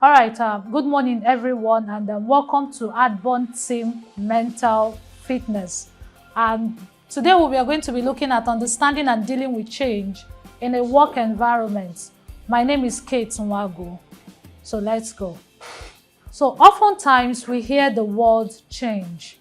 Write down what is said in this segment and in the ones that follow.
All right, good morning, everyone, and welcome to Adborn Team Mental Fitness. And today we are going to be looking at understanding and dealing with change in a work environment. My name is Kate Nwagu. So let's go. So oftentimes we hear the word change,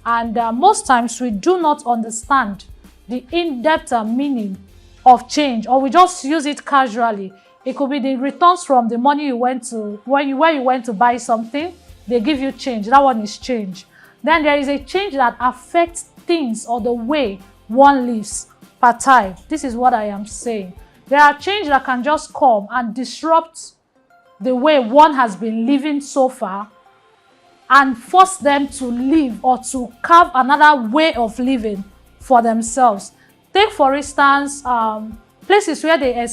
and most times we do not understand the in-depth meaning of change, or we just use it casually. It could be the returns from the money you went to, where you went to buy something, they give you change. That one is change. Then there is a change that affects things or the way one lives per time. This is what I am saying. There are changes that can just come and disrupt the way one has been living so far and force them to live or to carve another way of living for themselves. Take, for instance, places where they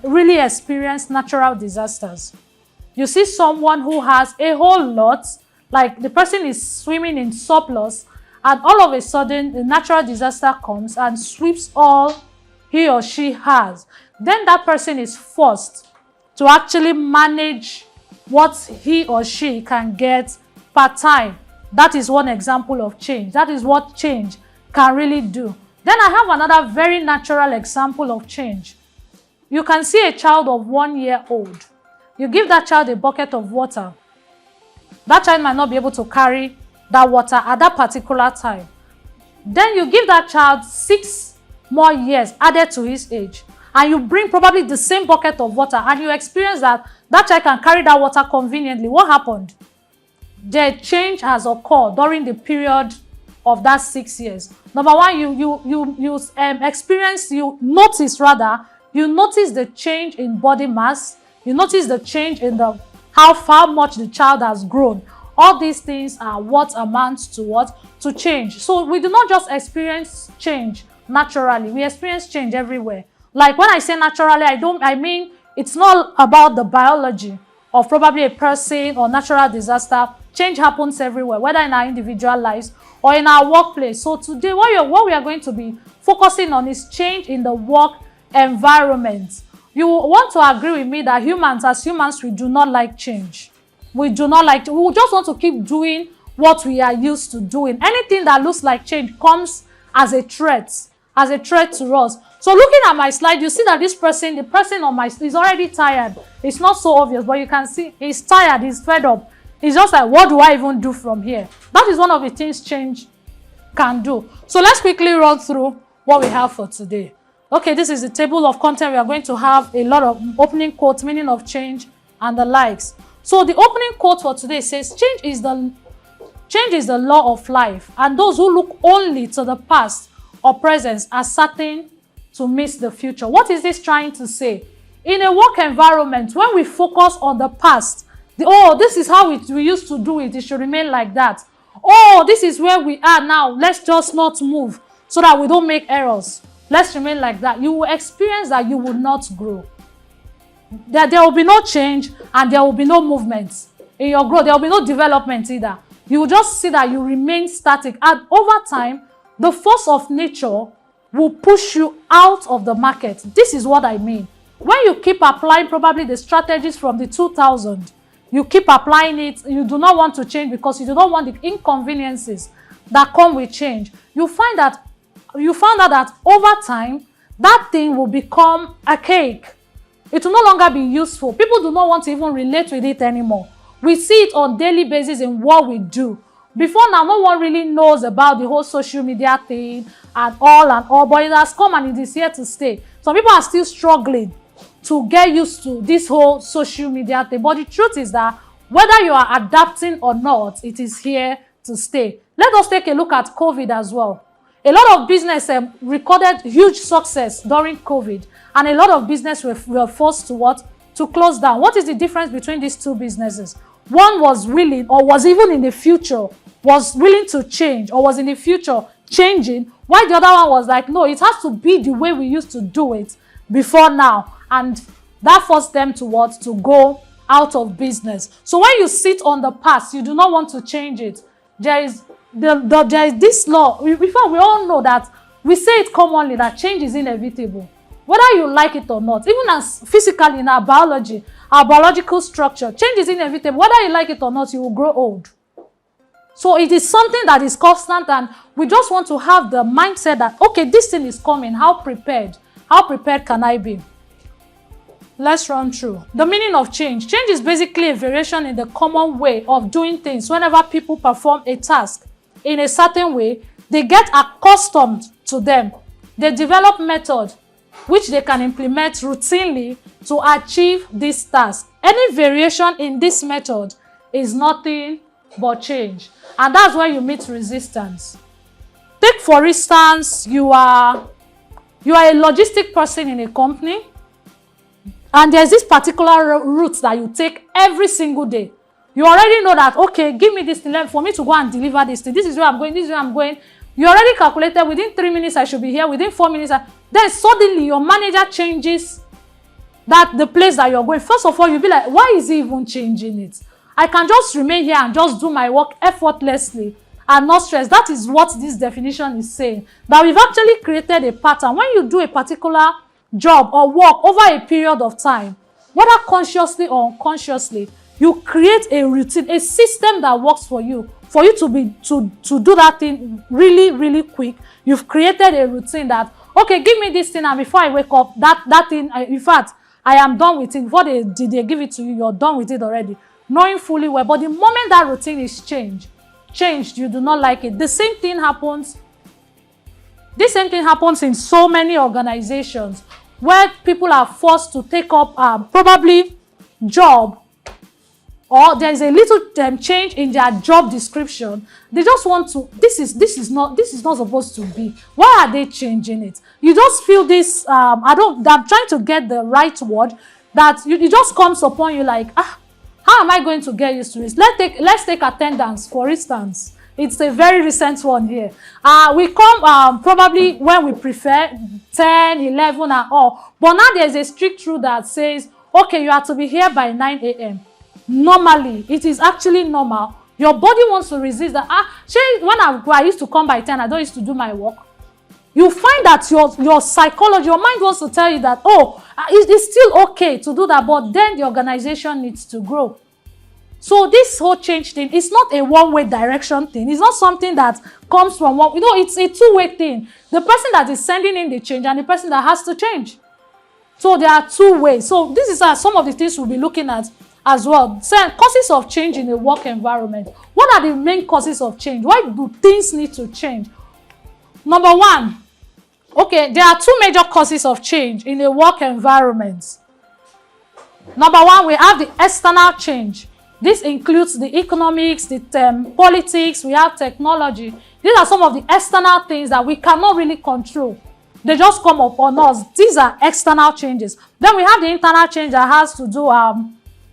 really experience natural disasters. You see someone who has a whole lot, like the person is swimming in surplus, and all of a sudden the natural disaster comes and sweeps all he or she has. Then that person is forced to actually manage what he or she can get per time. That is one example of change. That is what change can really do. Then I have another very natural example of change. You can see a child of 1 year old. You give that child a bucket of water. That child might not be able to carry that water at that particular time. Then you give that child 6 more years added to his age, and you bring probably the same bucket of water, and you experience that that child can carry that water conveniently. What happened? The change has occurred during the period of that 6 years. Number one, you notice the change in body mass. You notice the change in how far much the child has grown. All these things are what amounts to what? To change. So we do not just experience change naturally. We experience change everywhere. Like when I say naturally, I mean it's not about the biology of probably a person or natural disaster. Change happens everywhere, whether in our individual lives or in our workplace. So today, what we are going to be focusing on is change in the work environment. You want to agree with me that as humans, we do not like change. We do not like, we just want to keep doing what we are used to doing. Anything that looks like change comes as a threat to us. So looking at my slide, you see that the person on my, is already tired. It's not so obvious, but you can see he's tired, he's fed up. He's just like, what do I even do from here? That is one of the things change can do. So let's quickly run through what we have for today. Okay, this is the table of content. We are going to have a lot of opening quotes, meaning of change, and the likes. So the opening quote for today says, change is the law of life, and those who look only to the past or present are certain to miss the future. What is this trying to say? In a work environment, when we focus on the past, this is how we used to do it, it should remain like that. Oh, this is where we are now, let's just not move so that we don't make errors. Let's remain like that. You will experience that you will not grow. That there will be no change and there will be no movement in your growth. There will be no development either. You will just see that you remain static. And over time, the force of nature will push you out of the market. This is what I mean. When you keep applying probably the strategies from the 2000, you keep applying it, you do not want to change because you do not want the inconveniences that come with change. You found out that over time, that thing will become archaic. It will no longer be useful. People do not want to even relate with it anymore. We see it on daily basis in what we do. Before now, no one really knows about the whole social media thing and all, but it has come and it is here to stay. Some people are still struggling to get used to this whole social media thing. But the truth is that whether you are adapting or not, it is here to stay. Let us take a look at COVID as well. A lot of business recorded huge success during COVID, and a lot of business were forced to close down. What is the difference between these two businesses? One was willing, or was even in the future, was willing to change, or was in the future changing, while the other one was like, no, it has to be the way we used to do it before now. And that forced them to go out of business. So when you sit on the past, you do not want to change it. There is this law. We all know that, we say it commonly, that change is inevitable. Whether you like it or not, even as physically in our biology, our biological structure, change is inevitable. Whether you like it or not, you will grow old. So it is something that is constant, and we just want to have the mindset that, okay, this thing is coming. How prepared can I be? Let's run through. The meaning of change. Change is basically a variation in the common way of doing things. Whenever people perform a task in a certain way, they get accustomed to them. They develop methods which they can implement routinely to achieve this task. Any variation in this method is nothing but change. And that's where you meet resistance. Take, for instance, you are a logistic person in a company, and there's this particular route that you take every single day. You already know that, okay, give me this thing for me to go and deliver this thing. This is where I'm going, this is where I'm going. You already calculated within 3 minutes I should be here, within 4 minutes. Then suddenly your manager changes that the place that you're going. First of all, you'll be like, why is he even changing it? I can just remain here and just do my work effortlessly and not stress. That is what this definition is saying. That we've actually created a pattern. When you do a particular job or work over a period of time, whether consciously or unconsciously, you create a routine, a system that works for you to do that thing really, really quick. You've created a routine that, okay, give me this thing, and before I wake up, that thing, in fact, I am done with it. Before they give it to you, you're done with it already, knowing fully well. But the moment that routine is changed, you do not like it. The same thing happens in so many organizations where people are forced to take up probably job, or there is a little change in their job description. They just want to, this is not supposed to be. Why are they changing it? You just feel this, I'm trying to get the right word, that it just comes upon you like, how am I going to get used to this? Let's take attendance, for instance. It's a very recent one here. We come probably when we prefer 10, 11 and all. But now there's a strict rule that says, okay, you have to be here by 9 a.m. Normally, it is actually normal. Your body wants to resist that. When I used to come by 10, I don't used to do my work. You find that your psychology, your mind wants to tell you that, it's still okay to do that, but then the organization needs to grow. So this whole change thing, it's not a one-way direction thing. It's not something that comes from one. It's a two-way thing. The person that is sending in the change and the person that has to change. So there are two ways. So this is some of the things we'll be looking at as well. So, causes of change in a work environment. What are the main causes of change? Why do things need to change? Number one, okay, there are two major causes of change in a work environment. Number one, we have the external change. This includes the economics, the politics, we have technology. These are some of the external things that we cannot really control. They just come upon us. These are external changes. Then we have the internal change that has to do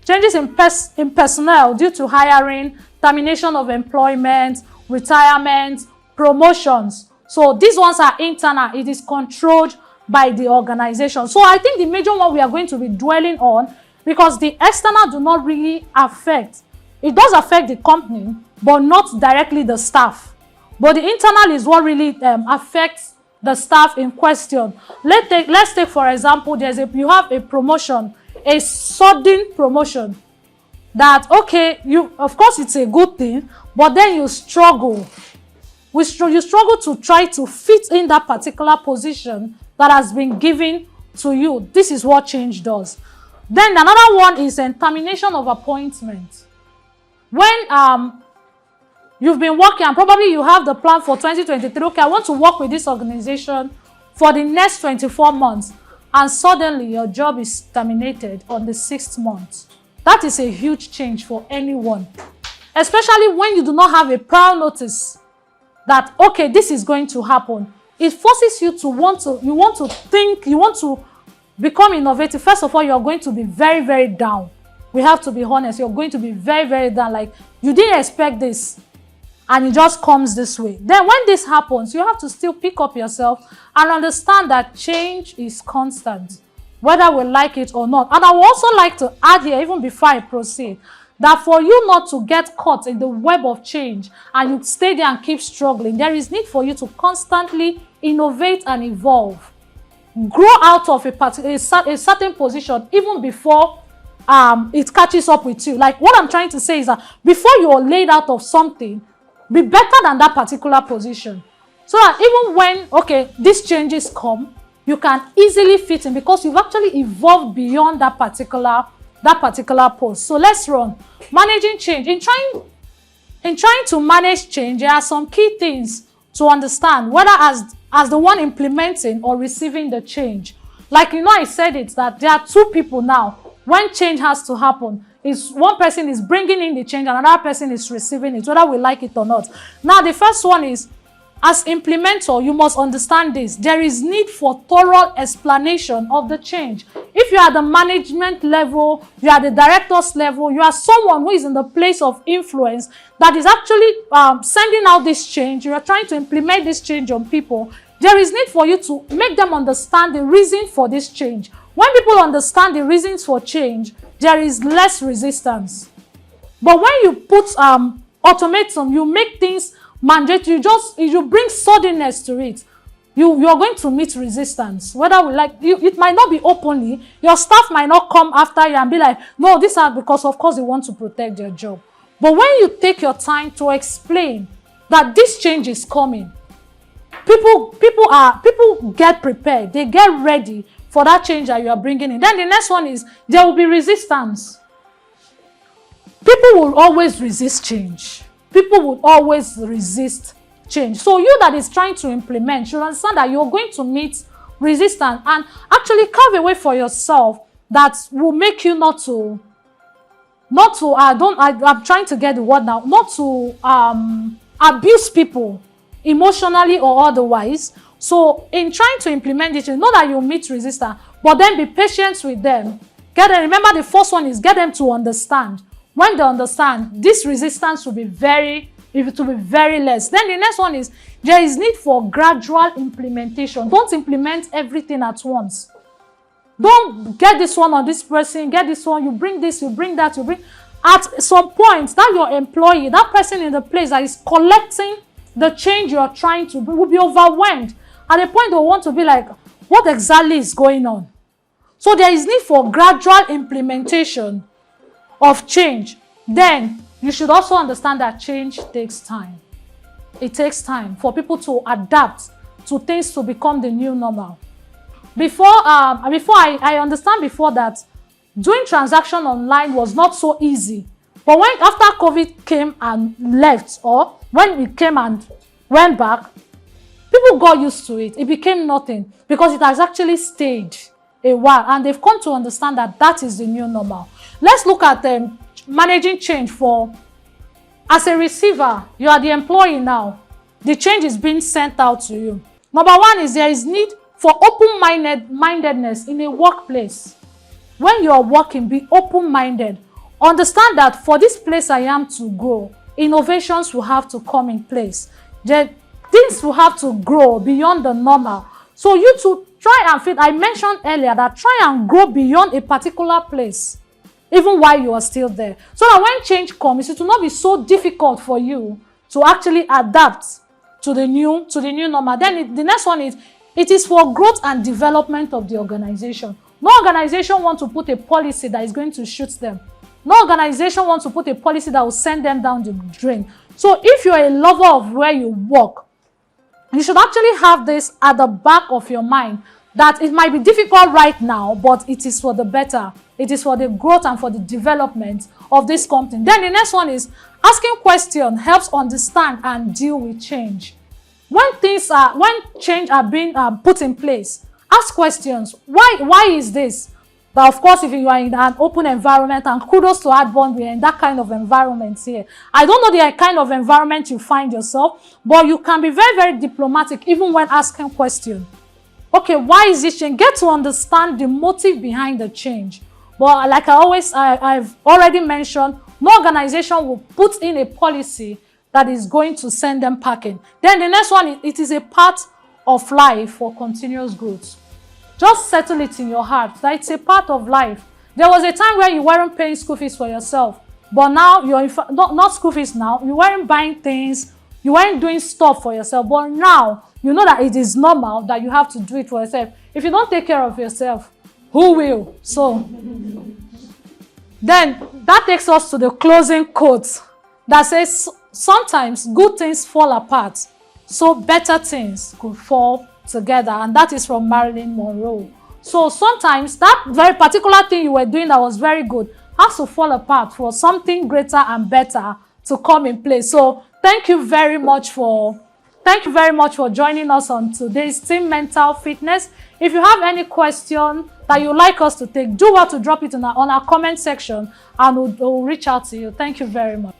changes in personnel due to hiring, termination of employment, retirement, promotions. So these ones are internal. It is controlled by the organization. So I think the major one we are going to be dwelling on, because the external do not really affect. It does affect the company, but not directly the staff. But the internal is what really affects the staff in question. Let's take for example, you have a promotion, a sudden promotion. That, okay, of course it's a good thing, but then you struggle. You struggle to try to fit in that particular position that has been given to you. This is what change does. Then another one is termination of appointment. When you've been working and probably you have the plan for 2023, okay, I want to work with this organization for the next 24 months, and suddenly your job is terminated on the 6th month. That is a huge change for anyone, especially when you do not have a prior notice that, okay, this is going to happen. It forces you to think, you want to become innovative. First of all, you're going to be very, very down. We have to be honest. You're going to be very, very down. Like, you didn't expect this, and it just comes this way. Then when this happens, you have to still pick up yourself and understand that change is constant, whether we like it or not. And I would also like to add here, even before I proceed, that for you not to get caught in the web of change and you stay there and keep struggling, there is need for you to constantly innovate and evolve. grow out of a certain position even before it catches up with you. Like, what I'm trying to say is that before you're laid out of something, be better than that particular position. So that even when, okay, these changes come, you can easily fit in because you've actually evolved beyond that particular post. So let's run. Managing change. In trying to manage change, there are some key things to understand, whether as the one implementing or receiving the change. Like, I said it, that there are two people now. When change has to happen, is one person is bringing in the change and another person is receiving it, whether we like it or not. Now, the first one is, as implementer, you must understand this. There is need for thorough explanation of the change. If you are at the management level, you are at the director's level, you are someone who is in the place of influence that is actually sending out this change, you are trying to implement this change on people, there is need for you to make them understand the reason for this change. When people understand the reasons for change, there is less resistance. But when you put automatum, you make things mandatory, you bring suddenness to it, you are going to meet resistance. Whether we like you, it might not be openly, your staff might not come after you and be like, no, these are because of course they want to protect their job. But when you take your time to explain that this change is coming, people get prepared, they get ready for that change that you are bringing in. Then the next one is, there will be resistance. People will always resist change. People will always resist change. So you that is trying to implement should understand that you're going to meet resistance, and actually carve a way for yourself that will make you I'm trying to get the word now, not to abuse people emotionally or otherwise. So in trying to implement this, know that you'll meet resistance, but then be patient with them. Remember, the first one is get them to understand. When they understand, this resistance will be very less. Then the next one is, there is need for gradual implementation. Don't implement everything at once. Don't get this one on this person, get this one, you bring this, you bring that, you bring. At some point, that your employee, that person in the place that is collecting the change you are trying to bring, will be overwhelmed. At a point, they will want to be like, what exactly is going on? So there is need for gradual implementation of change. Then you should also understand that change takes time. It takes time for people to adapt to things to become the new normal. I understand before that doing transaction online was not so easy. But when after COVID came and left, or when it came and went back, people got used to it. It became nothing because it has actually stayed a while, and they've come to understand that that is the new normal. Let's look at managing change as a receiver. You are the employee now. The change is being sent out to you. Number one is, there is need for open-mindedness in a workplace. When you are working, be open-minded. Understand that for this place I am to grow, innovations will have to come in place. Things will have to grow beyond the normal. So you to try and fit. I mentioned earlier that try and grow beyond a particular place, even while you are still there. So that when change comes, it will not be so difficult for you to actually adapt to the new normal. Then the next one is, it is for growth and development of the organization. No organization wants to put a policy that is going to shoot them. No organization wants to put a policy that will send them down the drain. So if you're a lover of where you work, you should actually have this at the back of your mind, that it might be difficult right now, but it is for the better. It is for the growth and for the development of this company. Then the next one is, asking questions helps understand and deal with change. When change are being put in place, ask questions. Why is this? But of course, if you are in an open environment, and kudos to Adbond, we are in that kind of environment here. I don't know the kind of environment you find yourself, but you can be very, very diplomatic even when asking questions. Okay, why is this change? Get to understand the motive behind the change. But like I've already mentioned, no organization will put in a policy that is going to send them packing. Then the next one, it is a part of life for continuous growth. Just settle it in your heart that it's a part of life. There was a time where you weren't paying school fees for yourself, but now you're not school fees now. You weren't buying things, you weren't doing stuff for yourself, but now you know that it is normal that you have to do it for yourself. If you don't take care of yourself, who will? So, then that takes us to the closing quote that says, sometimes good things fall apart, so better things could fall together. And that is from Marilyn Monroe. So sometimes that very particular thing you were doing that was very good has to fall apart for something greater and better to come in place. So thank you very much for joining us on today's Team Mental Fitness. If you have any question that you'd like us to take, do well to drop it on our comment section and we'll reach out to you. Thank you very much.